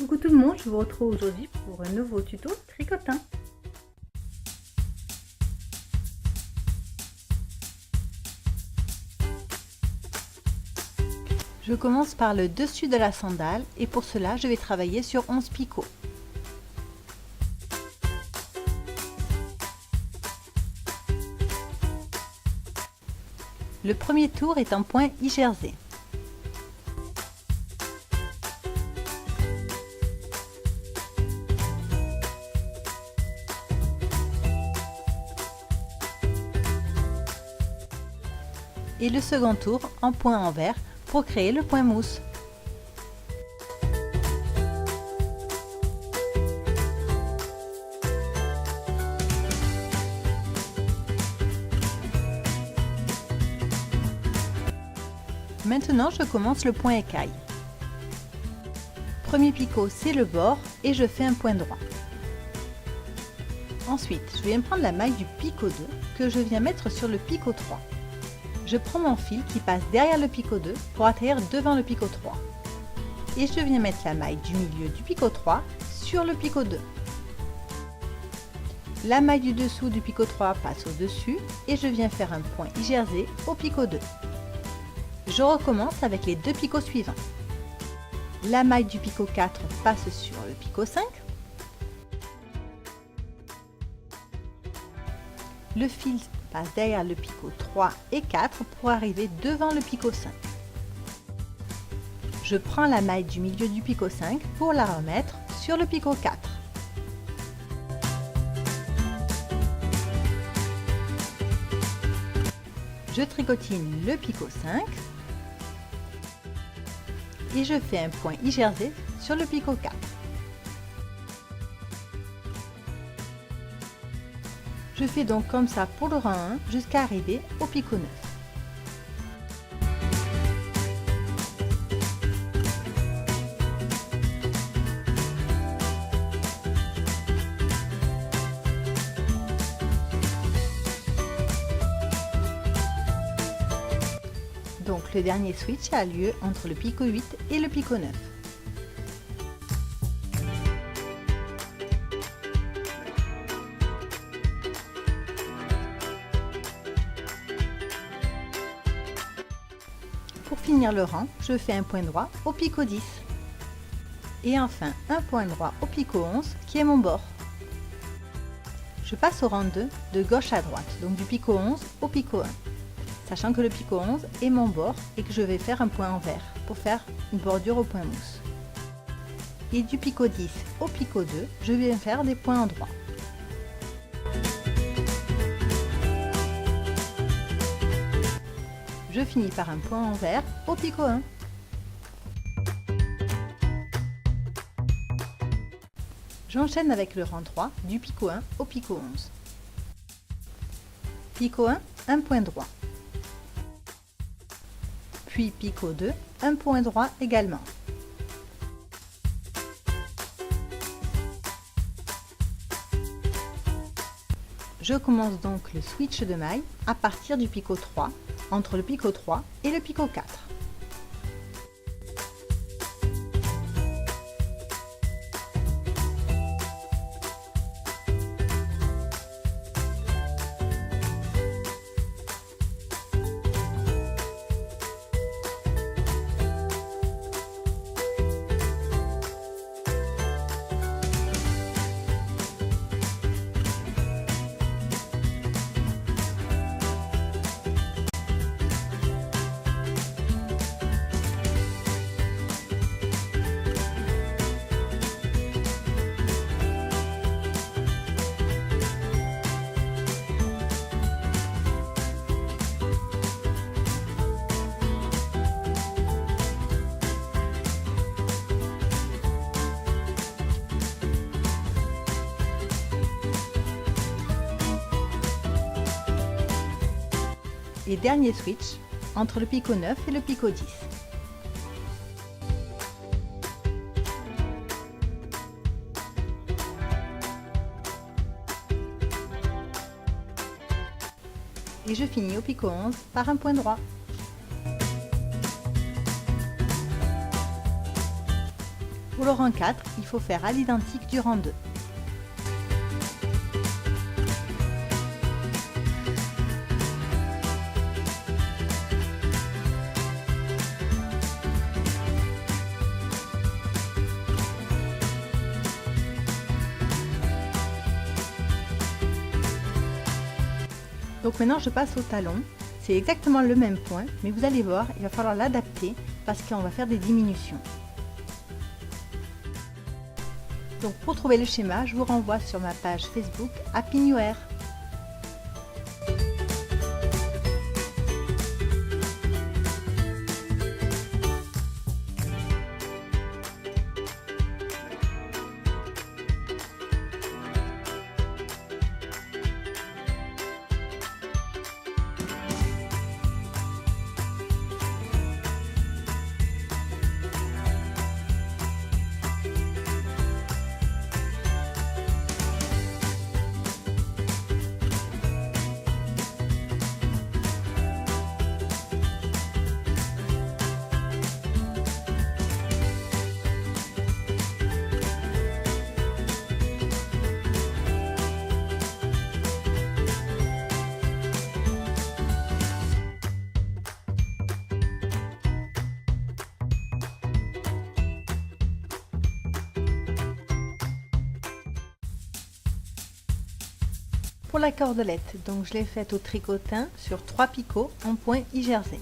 Coucou tout le monde, je vous retrouve aujourd'hui pour un nouveau tuto tricotin. Je commence par le dessus de la sandale et pour cela je vais travailler sur 11 picots. Le premier tour est en point I-jersey. Et le second tour en point envers pour créer le point mousse. Maintenant, je commence le point écaille. Premier picot, c'est le bord et je fais un point droit. Ensuite, je viens prendre la maille du picot 2 que je viens mettre sur le picot 3. Je prends mon fil qui passe derrière le picot 2 pour atterrir devant le picot 3. Et je viens mettre la maille du milieu du picot 3 sur le picot 2. La maille du dessous du picot 3 passe au-dessus et je viens faire un point I-jersey au picot 2. Je recommence avec les deux picots suivants. La maille du picot 4 passe sur le picot 5. Le fil passe derrière le picot 3 et 4 pour arriver devant le picot 5. Je prends la maille du milieu du picot 5 pour la remettre sur le picot 4. Je tricotine le picot 5 et je fais un point I-jersey sur le picot 4. Je fais donc comme ça pour le rang 1 jusqu'à arriver au picot 9. Donc le dernier switch a lieu entre le picot 8 et le picot 9. Pour finir le rang, je fais un point droit au picot 10. Et enfin un point droit au picot 11 qui est mon bord. Je passe au rang 2 de gauche à droite, donc du picot 11 au picot 1. Sachant que le picot 11 est mon bord et que je vais faire un point envers pour faire une bordure au point mousse. Et du picot 10 au picot 2, je vais faire des points en droit. Je finis par un point envers au picot 1. J'enchaîne avec le rang 3 du picot 1 au picot 11. Picot 1, un point droit. Puis picot 2, un point droit également. Je commence donc le switch de maille à partir du picot 3, entre le picot 3 et le picot 4. Et dernier switch entre le picot 9 et le picot 10. Et je finis au picot 11 par un point droit. Pour le rang 4, il faut faire à l'identique du rang 2. Donc maintenant je passe au talon. C'est exactement le même point, mais vous allez voir, il va falloir l'adapter parce qu'on va faire des diminutions. Donc pour trouver le schéma, je vous renvoie sur ma page Facebook Happy New Year. Pour la cordelette, donc je l'ai faite au tricotin sur 3 picots en point I-jersey.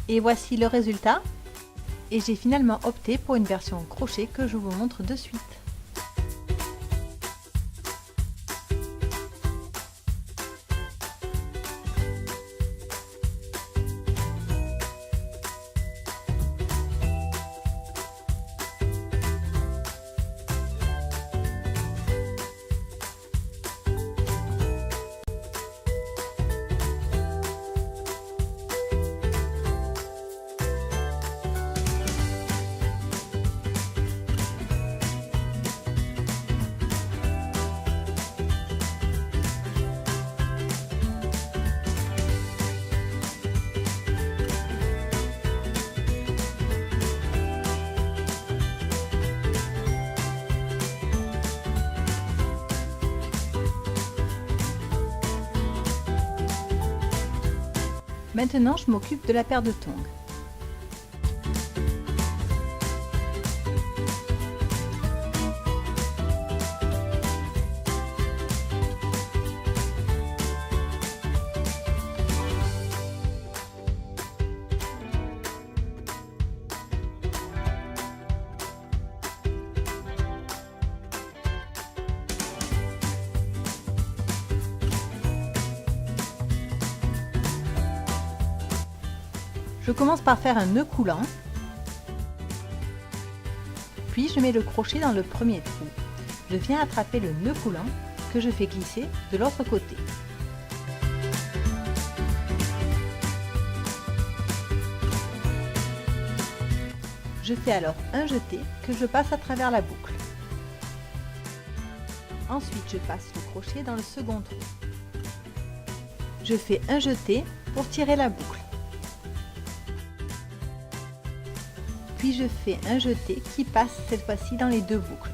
Et voici le résultat. Et j'ai finalement opté pour une version crochet que je vous montre de suite. Maintenant, je m'occupe de la paire de tongs. Je commence par faire un nœud coulant, puis je mets le crochet dans le premier trou. Je viens attraper le nœud coulant que je fais glisser de l'autre côté. Je fais alors un jeté que je passe à travers la boucle. Ensuite, je passe le crochet dans le second trou. Je fais un jeté pour tirer la boucle. Puis je fais un jeté qui passe cette fois-ci dans les deux boucles.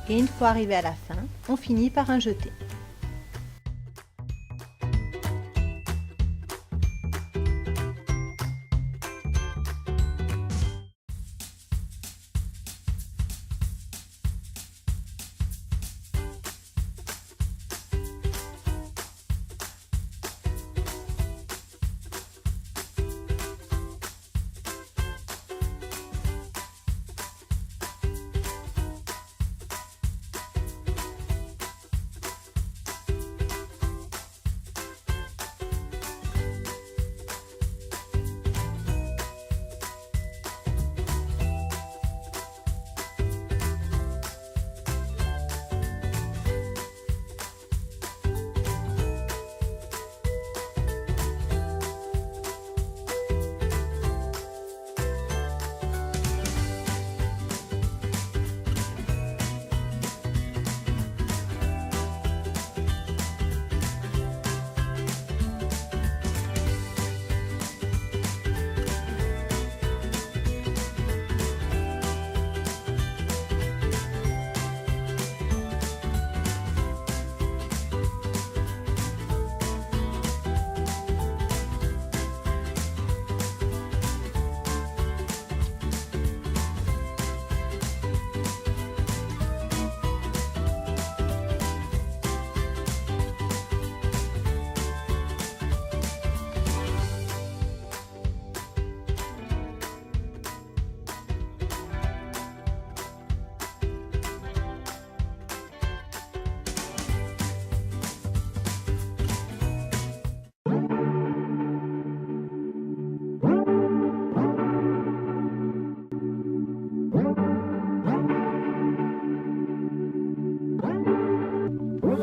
Et une fois arrivé à la fin, on finit par un jeté.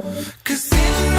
'Cause in